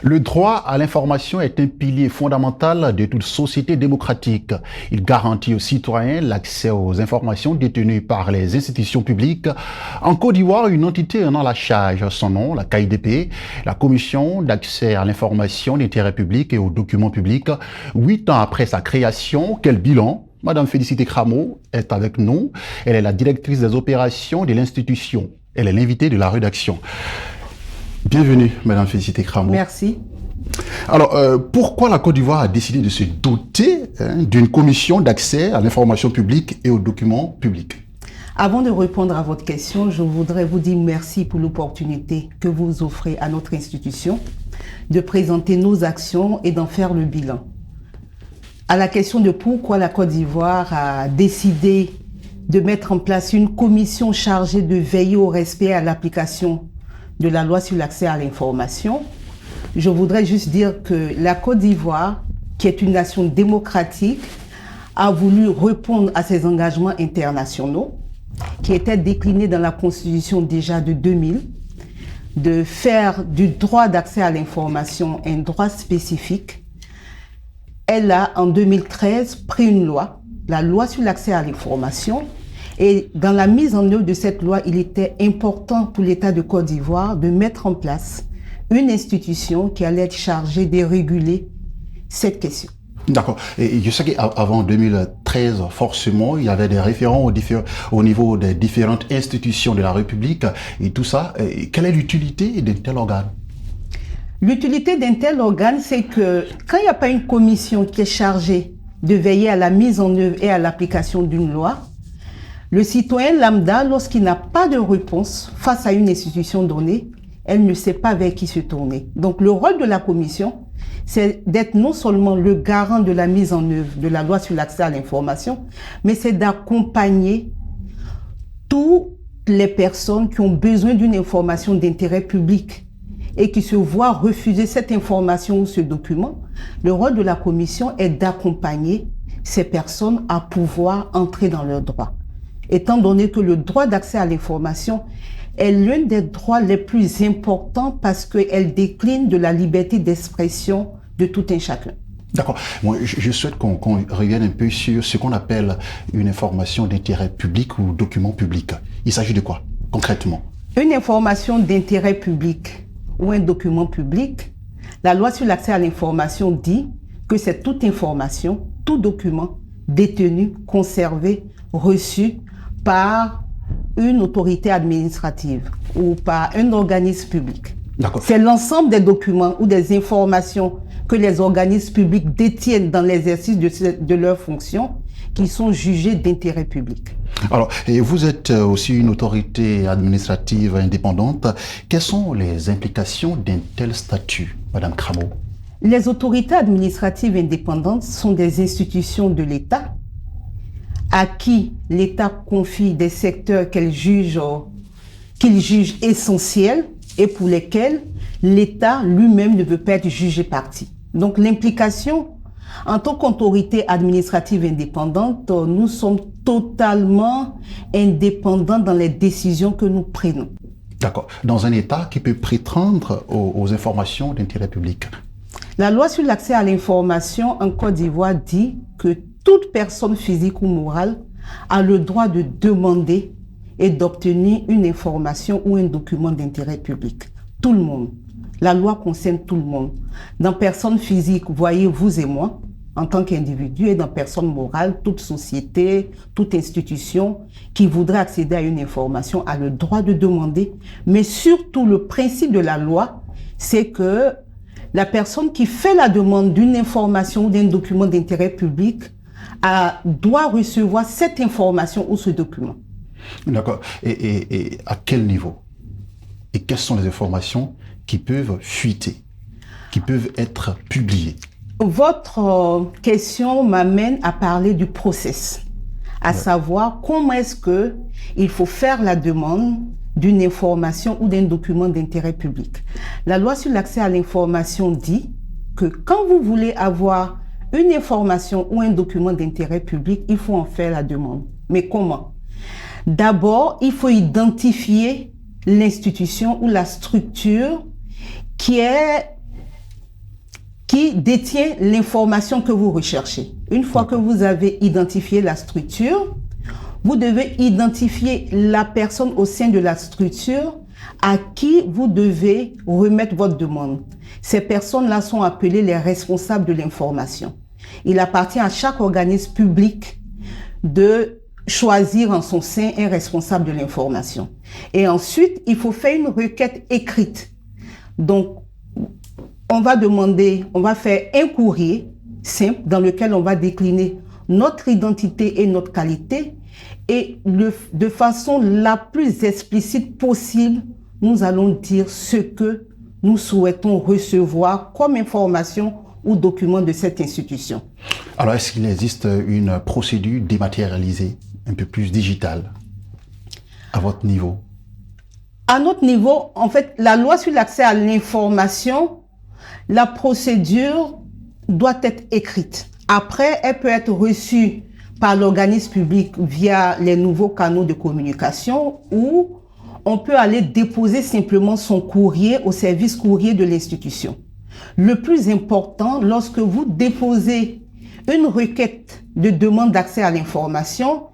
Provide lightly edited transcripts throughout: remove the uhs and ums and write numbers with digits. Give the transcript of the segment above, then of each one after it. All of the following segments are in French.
Le droit à l'information est un pilier fondamental de toute société démocratique. Il garantit aux citoyens l'accès aux informations détenues par les institutions publiques. En Côte d'Ivoire, une entité en a la charge, son nom, la KIDP, la Commission d'accès à l'information d'intérêt public et aux documents publics. 8 ans après sa création, quel bilan? Madame Félicité Cramo est avec nous. Elle est la directrice des opérations de l'institution. Elle est l'invitée de la rédaction. Bienvenue, Madame Félicité Cramo. Merci. Alors, pourquoi la Côte d'Ivoire a décidé de se doter d'une commission d'accès à l'information publique et aux documents publics? Avant de répondre à votre question, je voudrais vous dire merci pour l'opportunité que vous offrez à notre institution de présenter nos actions et d'en faire le bilan. À la question de pourquoi la Côte d'Ivoire a décidé de mettre en place une commission chargée de veiller au respect et à l'application de la loi sur l'accès à l'information, je voudrais juste dire que la Côte d'Ivoire, qui est une nation démocratique, a voulu répondre à ses engagements internationaux, qui étaient déclinés dans la Constitution déjà de 2000, de faire du droit d'accès à l'information un droit spécifique. Elle a, en 2013, pris une loi, la loi sur l'accès à l'information. Et dans la mise en œuvre de cette loi, il était important pour l'État de Côte d'Ivoire de mettre en place une institution qui allait être chargée de réguler cette question. D'accord. Et je sais qu'avant 2013, forcément, il y avait des référents au niveau des différentes institutions de la République et tout ça. Quelle est l'utilité d'un tel organe? L'utilité d'un tel organe, c'est que quand il n'y a pas une commission qui est chargée de veiller à la mise en œuvre et à l'application d'une loi, le citoyen lambda, lorsqu'il n'a pas de réponse face à une institution donnée, elle ne sait pas vers qui se tourner. Donc le rôle de la commission, c'est d'être non seulement le garant de la mise en œuvre de la loi sur l'accès à l'information, mais c'est d'accompagner toutes les personnes qui ont besoin d'une information d'intérêt public et qui se voient refuser cette information ou ce document. Le rôle de la commission est d'accompagner ces personnes à pouvoir entrer dans leurs droits. Étant donné que le droit d'accès à l'information est l'un des droits les plus importants parce qu'elle décline de la liberté d'expression de tout un chacun. D'accord. Moi, je souhaite qu'on revienne un peu sur ce qu'on appelle une information d'intérêt public ou document public. Il s'agit de quoi, concrètement? Une information d'intérêt public ou un document public, la loi sur l'accès à l'information dit que c'est toute information, tout document détenu, conservé, reçu par une autorité administrative ou par un organisme public. C'est l'ensemble des documents ou des informations que les organismes publics détiennent dans l'exercice de leurs fonctions qui sont jugées d'intérêt public. Alors, et vous êtes aussi une autorité administrative indépendante. Quelles sont les implications d'un tel statut, Madame Cramo? Les autorités administratives indépendantes sont des institutions de l'État à qui l'État confie des secteurs qu'il juge essentiels et pour lesquels l'État lui-même ne veut pas être jugé partie. Donc l'implication, en tant qu'autorité administrative indépendante, nous sommes totalement indépendants dans les décisions que nous prenons. D'accord. Dans un État qui peut prétendre aux informations d'intérêt public. La loi sur l'accès à l'information en Côte d'Ivoire dit que toute personne physique ou morale a le droit de demander et d'obtenir une information ou un document d'intérêt public. Tout le monde. La loi concerne tout le monde. Dans personne physique, voyez vous et moi, en tant qu'individu, et dans personne morale, toute société, toute institution qui voudrait accéder à une information a le droit de demander. Mais surtout, le principe de la loi, c'est que la personne qui fait la demande d'une information ou d'un document d'intérêt public doit recevoir cette information ou ce document. D'accord. Et à quel niveau? Et quelles sont les informations qui peuvent fuiter, qui peuvent être publiées? Votre question m'amène à parler du process, à savoir comment est-ce qu'il faut faire la demande d'une information ou d'un document d'intérêt public. La loi sur l'accès à l'information dit que quand vous voulez avoir une information ou un document d'intérêt public, il faut en faire la demande. Mais comment? D'abord, il faut identifier l'institution ou la structure qui est qui détient l'information que vous recherchez. Une fois que vous avez identifié la structure, vous devez identifier la personne au sein de la structure à qui vous devez remettre votre demande. Ces personnes-là sont appelées les responsables de l'information. Il appartient à chaque organisme public de choisir en son sein un responsable de l'information. Et ensuite, il faut faire une requête écrite. Donc, on va faire un courrier simple dans lequel on va décliner notre identité et notre qualité et de façon la plus explicite possible, nous allons dire ce que nous souhaitons recevoir comme information ou document de cette institution. Alors, est-ce qu'il existe une procédure dématérialisée, un peu plus digitale, à votre niveau? À notre niveau, en fait, la loi sur l'accès à l'information, la procédure doit être écrite. Après, elle peut être reçue par l'organisme public via les nouveaux canaux de communication ou on peut aller déposer simplement son courrier au service courrier de l'institution. Le plus important, lorsque vous déposez une requête de demande d'accès à l'information,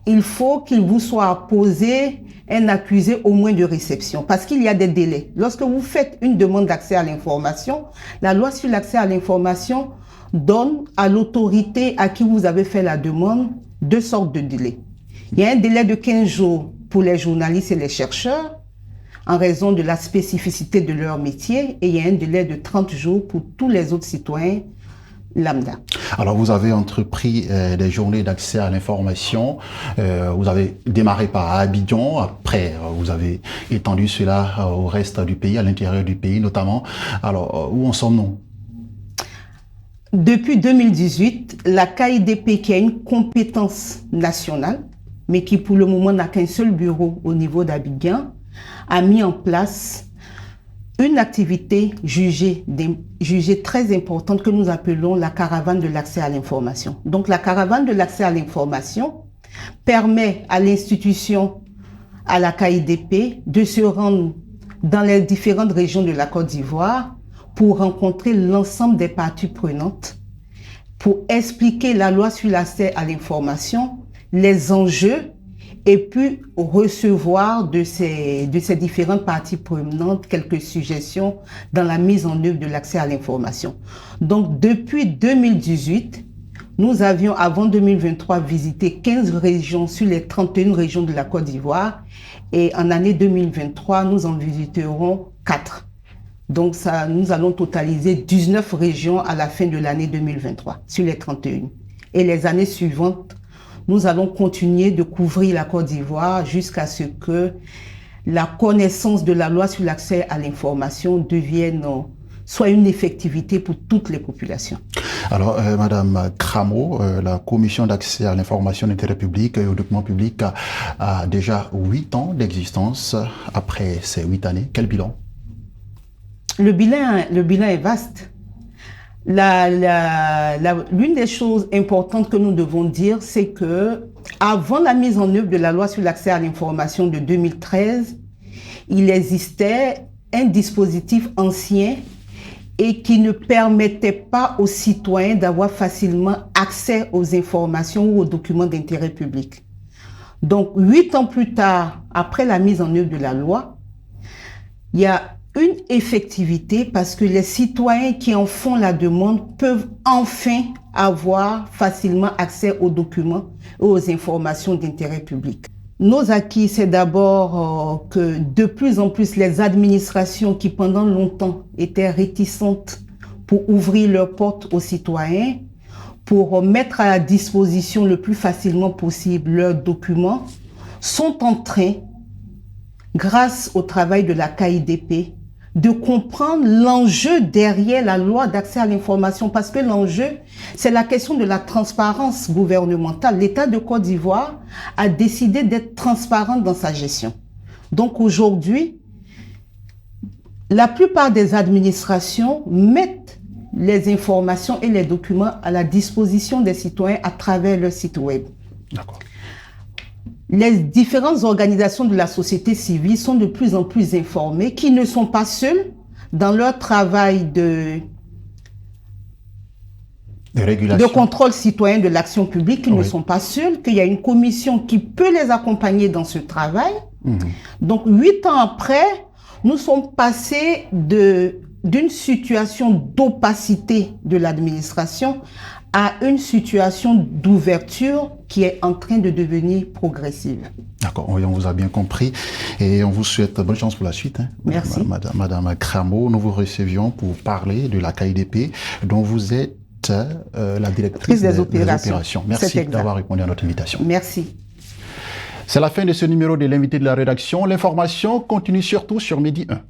il faut qu'il vous soit apposé un accusé au moins de réception, parce qu'il y a des délais. Lorsque vous faites une demande d'accès à l'information, la loi sur l'accès à l'information donne à l'autorité à qui vous avez fait la demande deux sortes de délais. Il y a un délai de 15 jours pour les journalistes et les chercheurs, en raison de la spécificité de leur métier, et il y a un délai de 30 jours pour tous les autres citoyens lambda. Alors, vous avez entrepris des journées d'accès à l'information. Vous avez démarré par Abidjan. Après, vous avez étendu cela au reste du pays, à l'intérieur du pays notamment. Alors, où en sommes-nous? Depuis 2018, la KIDP, qui a une compétence nationale, mais qui pour le moment n'a qu'un seul bureau au niveau d'Abidjan, a mis en place une activité jugée très importante que nous appelons la caravane de l'accès à l'information. Donc la caravane de l'accès à l'information permet à l'institution, à la KIDP, de se rendre dans les différentes régions de la Côte d'Ivoire pour rencontrer l'ensemble des parties prenantes, pour expliquer la loi sur l'accès à l'information, les enjeux, et puis recevoir de ces différentes parties prenantes quelques suggestions dans la mise en œuvre de l'accès à l'information. Donc, depuis 2018, nous avions, avant 2023, visité 15 régions sur les 31 régions de la Côte d'Ivoire. Et en année 2023, nous en visiterons 4. Donc, nous allons totaliser 19 régions à la fin de l'année 2023 sur les 31. Et les années suivantes, nous allons continuer de couvrir la Côte d'Ivoire jusqu'à ce que la connaissance de la loi sur l'accès à l'information soit une effectivité pour toutes les populations. Alors, Madame Cramo, la Commission d'accès à l'information d'intérêt public et aux documents publics a déjà 8 ans d'existence. Après ces 8 années, quel bilan? Le bilan est vaste. L'une des choses importantes que nous devons dire, c'est que avant la mise en œuvre de la loi sur l'accès à l'information de 2013, il existait un dispositif ancien et qui ne permettait pas aux citoyens d'avoir facilement accès aux informations ou aux documents d'intérêt public. Donc, 8 ans plus tard, après la mise en œuvre de la loi, il y a une effectivité parce que les citoyens qui en font la demande peuvent enfin avoir facilement accès aux documents et aux informations d'intérêt public. Nos acquis, c'est d'abord que de plus en plus les administrations qui pendant longtemps étaient réticentes pour ouvrir leurs portes aux citoyens, pour mettre à la disposition le plus facilement possible leurs documents, sont en train, grâce au travail de la KIDP, de comprendre l'enjeu derrière la loi d'accès à l'information, parce que l'enjeu, c'est la question de la transparence gouvernementale. L'État de Côte d'Ivoire a décidé d'être transparent dans sa gestion. Donc aujourd'hui, la plupart des administrations mettent les informations et les documents à la disposition des citoyens à travers leur site web. D'accord. Les différentes organisations de la société civile sont de plus en plus informées, qui ne sont pas seules dans leur travail de contrôle citoyen de l'action publique, qu'ils ne sont pas seuls, qu'il y a une commission qui peut les accompagner dans ce travail. Donc, 8 ans après, nous sommes passés d'une situation d'opacité de l'administration à une situation d'ouverture qui est en train de devenir progressive. D'accord, on vous a bien compris et on vous souhaite bonne chance pour la suite. Hein. Merci. Madame Cramo, nous vous recevions pour parler de la KIDP dont vous êtes la directrice des opérations. Merci d'avoir répondu à notre invitation. Merci. C'est la fin de ce numéro de l'invité de la rédaction. L'information continue surtout sur Midi 1.